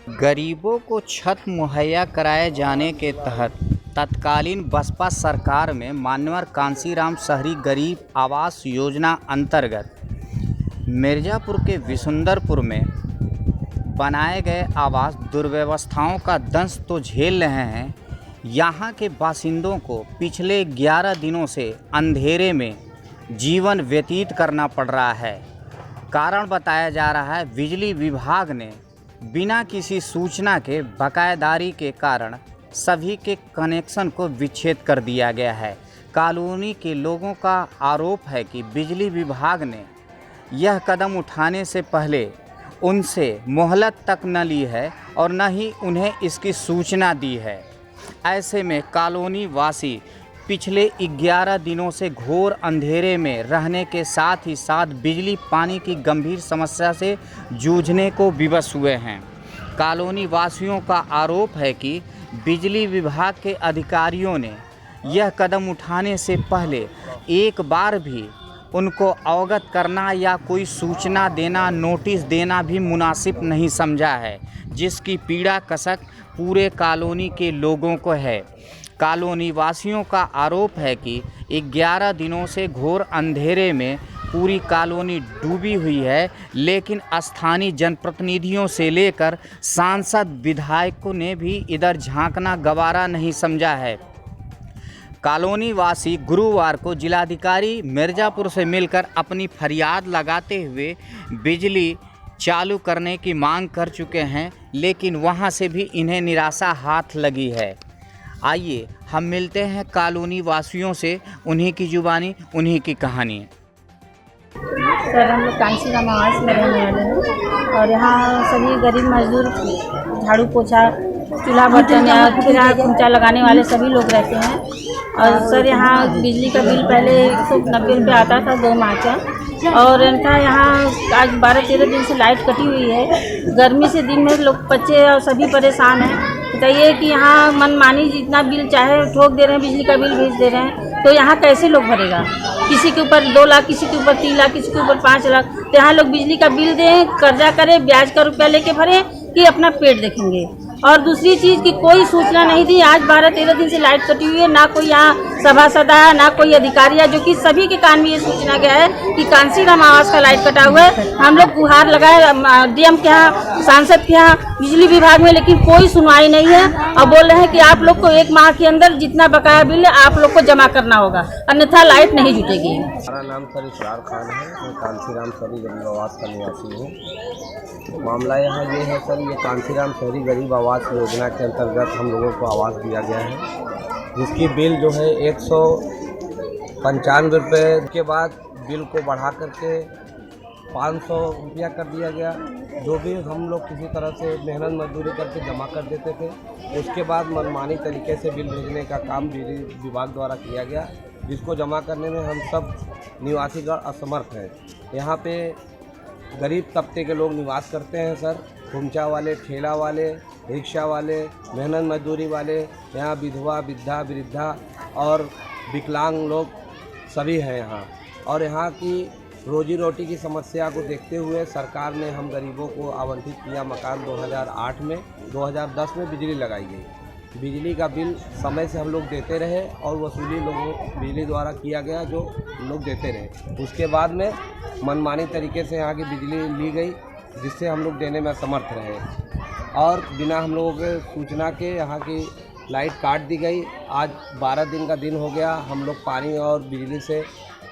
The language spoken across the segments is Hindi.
गरीबों को छत मुहैया कराए जाने के तहत तत्कालीन बसपा सरकार में माननीय कांशीराम शहरी गरीब आवास योजना अंतर्गत मिर्ज़ापुर के विशुंदरपुर में बनाए गए आवास दुर्व्यवस्थाओं का दंश तो झेल रहे हैं। यहाँ के बासिंदों को पिछले 11 दिनों से अंधेरे में जीवन व्यतीत करना पड़ रहा है। कारण बताया जा रहा है बिजली विभाग ने बिना किसी सूचना के बकायेदारी के कारण सभी के कनेक्शन को विच्छेद कर दिया गया है। कॉलोनी के लोगों का आरोप है कि बिजली विभाग ने यह कदम उठाने से पहले उनसे मोहलत तक न ली है और न ही उन्हें इसकी सूचना दी है। ऐसे में कॉलोनी वासी पिछले 11 दिनों से घोर अंधेरे में रहने के साथ ही साथ बिजली पानी की गंभीर समस्या से जूझने को विवश हुए हैं। कॉलोनी वासियों का आरोप है कि बिजली विभाग के अधिकारियों ने यह कदम उठाने से पहले एक बार भी उनको अवगत करना या कोई सूचना देना, नोटिस देना भी मुनासिब नहीं समझा है, जिसकी पीड़ा कसक पूरे कॉलोनी के लोगों को है। कॉलोनी वासियों का आरोप है कि 11 दिनों से घोर अंधेरे में पूरी कॉलोनी डूबी हुई है, लेकिन स्थानीय जनप्रतिनिधियों से लेकर सांसद विधायकों ने भी इधर झांकना गवारा नहीं समझा है। कॉलोनी वासी गुरुवार को जिलाधिकारी मिर्ज़ापुर से मिलकर अपनी फरियाद लगाते हुए बिजली चालू करने की मांग कर चुके हैं, लेकिन वहां से भी इन्हें निराशा हाथ लगी है। आइए हम मिलते हैं कॉलोनी वासियों से, उन्हीं की जुबानी, उन्हीं की कहानी। सर, हम लोग कांशीराम आवास में रहने वाले हैं और यहाँ सभी गरीब मजदूर झाड़ू पोछा, चूल्हा बर्तन या किराया खुंचा लगाने वाले सभी लोग रहते हैं। और सर, यहाँ बिजली का बिल पहले 190 रुपये आता था 2 माह का, और इनका यहाँ आज 12-13 दिन से लाइट कटी हुई है। गर्मी से दिन में लोग, बच्चे और सभी परेशान हैं। बताइए कि यहाँ मनमानी जितना बिल चाहे ठोक दे रहे हैं, बिजली का बिल भेज दे रहे हैं, तो यहाँ कैसे लोग भरेगा? किसी के ऊपर 2 लाख, किसी के ऊपर 3 लाख, किसी के ऊपर 5 लाख। तो यहाँ लोग बिजली का बिल दें, कर्जा करें, ब्याज का रुपया लेके भरें कि अपना पेट देखेंगे? और दूसरी चीज़ की कोई सूचना नहीं दी। आज 12-13 दिन से लाइट कटी हुई है, ना कोई यहाँ सभासद आया, ना कोई अधिकारी है, जो कि सभी के कान में ये सूचना गया है कि कांशीराम आवास का लाइट कटा हुआ है। हम लोग गुहार लगाए डीएम के यहाँ, सांसद के यहाँ, बिजली विभाग में, लेकिन कोई सुनवाई नहीं है। और बोल रहे हैं कि आप लोग को 1 माह के अंदर जितना बकाया बिल है आप लोग को जमा करना होगा, अन्यथा लाइट नहीं जुटेगी। हमारा नाम सर इसरार खान है, मैं कांशीराम शहरी गरीब आवास का निवासी हूँ। मामला यहाँ ये है सर, ये कांशीराम शहरी गरीब आवास योजना के अंतर्गत हम लोगों को आवास दिया गया है, जिसकी बिल जो है 195 रुपये के बाद बिल को बढ़ा करके 500 रुपया कर दिया गया। जो भी हम लोग किसी तरह से मेहनत मजदूरी करके जमा कर देते थे, उसके बाद मनमानी तरीके से बिल भेजने का काम बिजली विभाग द्वारा किया गया, जिसको जमा करने में हम सब निवासीगण असमर्थ हैं। यहाँ पे गरीब तबके के लोग निवास करते हैं सर, खुमचा वाले, ठेला वाले, रिक्शा वाले, मेहनत मजदूरी वाले, यहाँ विधवा, वृद्धा और विकलांग लोग सभी हैं यहाँ। और यहाँ की रोजी रोटी की समस्या को देखते हुए सरकार ने हम गरीबों को आवंटित किया मकान 2008 में। 2010 में बिजली लगाई गई। बिजली का बिल समय से हम लोग देते रहे और वसूली लोगों बिजली द्वारा किया गया, जो लोग देते रहे। उसके बाद में मनमानी तरीके से यहाँ की बिजली ली गई, जिससे हम लोग देने में असमर्थ रहे और बिना हम लोगों के सूचना के यहाँ की लाइट काट दी गई। आज 12 दिन का दिन हो गया, हम लोग पानी और बिजली से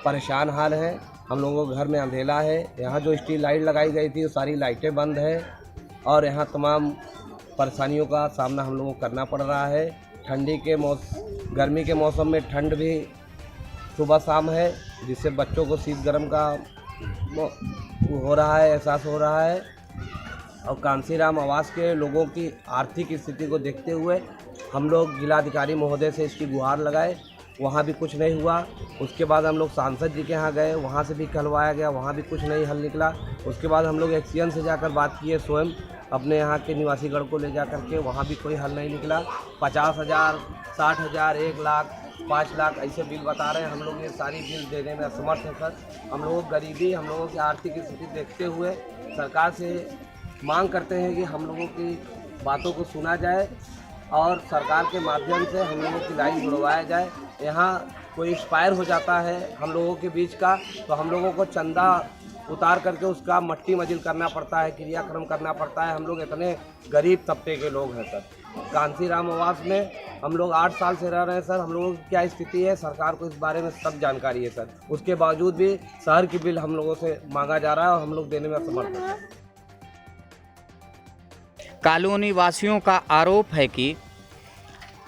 परेशान हाल हैं। हम लोगों के घर में अंधेला है। यहाँ जो स्ट्रीट लाइट लगाई गई थी वो सारी लाइटें बंद है और यहाँ तमाम परेशानियों का सामना हम लोगों को करना पड़ रहा है। गर्मी के मौसम में ठंड भी सुबह शाम है, जिससे बच्चों को शीत गर्म का हो रहा है, एहसास हो रहा है। और कांशीराम आवास के लोगों की आर्थिक स्थिति को देखते हुए हम लोग जिलाधिकारी महोदय से इसकी गुहार लगाए, वहाँ भी कुछ नहीं हुआ। उसके बाद हम लोग सांसद जी के यहाँ गए, वहाँ से भी कहलवाया गया, वहाँ भी कुछ नहीं हल निकला। उसके बाद हम लोग एक्सीएन से जाकर बात किए, स्वयं अपने यहाँ के निवासीगण को ले जा कर के, वहाँ भी कोई हल नहीं निकला। 50,000, 60,000, 1 लाख, 5 लाख ऐसे बिल बता रहे हैं। हम लोग ये सारी बिल देने में असमर्थ हैं सर। हम लोगों की गरीबी, हम लोगों की आर्थिक स्थिति देखते हुए सरकार से मांग करते हैं कि हम लोगों की बातों को सुना जाए और सरकार के माध्यम से हम लोगों की लाइन जुड़वाया जाए। यहाँ कोई एक्सपायर हो जाता है हम लोगों के बीच का, तो हम लोगों को चंदा उतार करके उसका मट्टी मजिल करना पड़ता है, क्रियाक्रम करना पड़ता है। हम लोग इतने गरीब तबके के लोग हैं सर। कांसीराम आवास में हम लोग 8 साल से रह रहे हैं सर। हम लोगों की क्या स्थिति है सरकार को इस बारे में सब जानकारी है सर। उसके बावजूद भी शहर की बिल हम लोगों से मांगा जा रहा है और हम लोग देने में असमर्थ हैं। कॉलोनी वासियों का आरोप है कि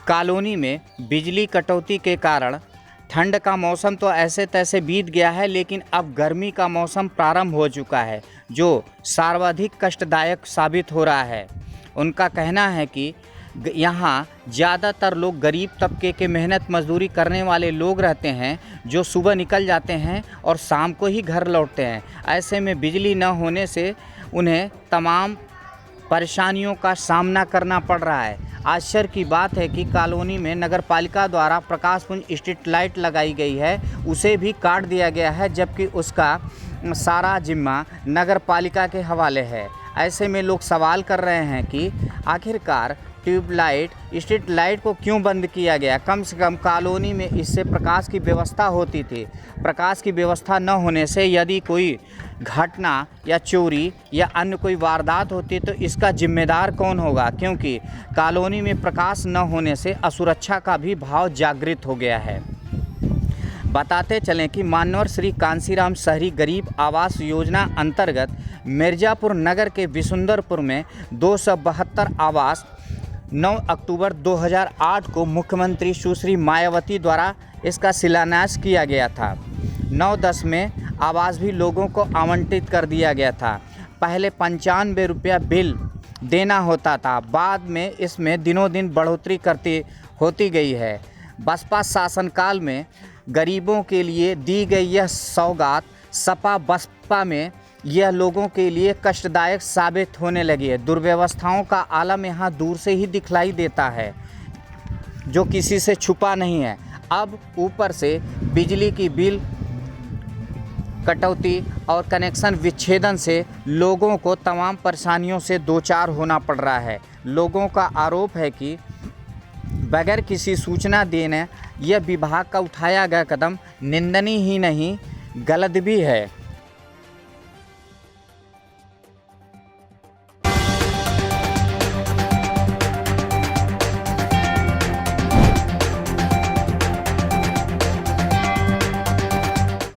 कॉलोनी में बिजली कटौती के कारण ठंड का मौसम तो ऐसे तैसे बीत गया है, लेकिन अब गर्मी का मौसम प्रारंभ हो चुका है, जो सर्वाधिक कष्टदायक साबित हो रहा है। उनका कहना है कि यहाँ ज़्यादातर लोग गरीब तबके के मेहनत मजदूरी करने वाले लोग रहते हैं, जो सुबह निकल जाते हैं और शाम को ही घर लौटते हैं। ऐसे में बिजली न होने से उन्हें तमाम परेशानियों का सामना करना पड़ रहा है। आश्चर्य की बात है कि कॉलोनी में नगर पालिका द्वारा प्रकाश पुंज स्ट्रीट लाइट लगाई गई है, उसे भी काट दिया गया है, जबकि उसका सारा जिम्मा नगर पालिका के हवाले है। ऐसे में लोग सवाल कर रहे हैं कि आखिरकार ट्यूबलाइट स्ट्रीट लाइट को क्यों बंद किया गया। कम से कम कॉलोनी में इससे प्रकाश की व्यवस्था होती थी। प्रकाश की व्यवस्था न होने से यदि कोई घटना या चोरी या अन्य कोई वारदात होती तो इसका जिम्मेदार कौन होगा, क्योंकि कॉलोनी में प्रकाश न होने से असुरक्षा का भी भाव जागृत हो गया है। बताते चलें कि मान्यवर श्री कांसीराम शहरी गरीब आवास योजना अंतर्गत मिर्ज़ापुर नगर के विशुंदरपुर में 272 आवास 9 अक्टूबर 2008 को मुख्यमंत्री सुश्री मायावती द्वारा इसका शिलान्यास किया गया था। 9/10 में आवास भी लोगों को आवंटित कर दिया गया था। पहले 95 रुपया बिल देना होता था, बाद में इसमें दिनों दिन बढ़ोतरी होती गई है। बसपा शासनकाल में गरीबों के लिए दी गई यह सौगात सपा बसपा में यह लोगों के लिए कष्टदायक साबित होने लगी है। दुर्व्यवस्थाओं का आलम यहाँ दूर से ही दिखलाई देता है, जो किसी से छुपा नहीं है। अब ऊपर से बिजली की बिल कटौती और कनेक्शन विच्छेदन से लोगों को तमाम परेशानियों से दो चार होना पड़ रहा है। लोगों का आरोप है कि बगैर किसी सूचना देने यह विभाग का उठाया गया कदम निंदनीय ही नहीं, गलत भी है।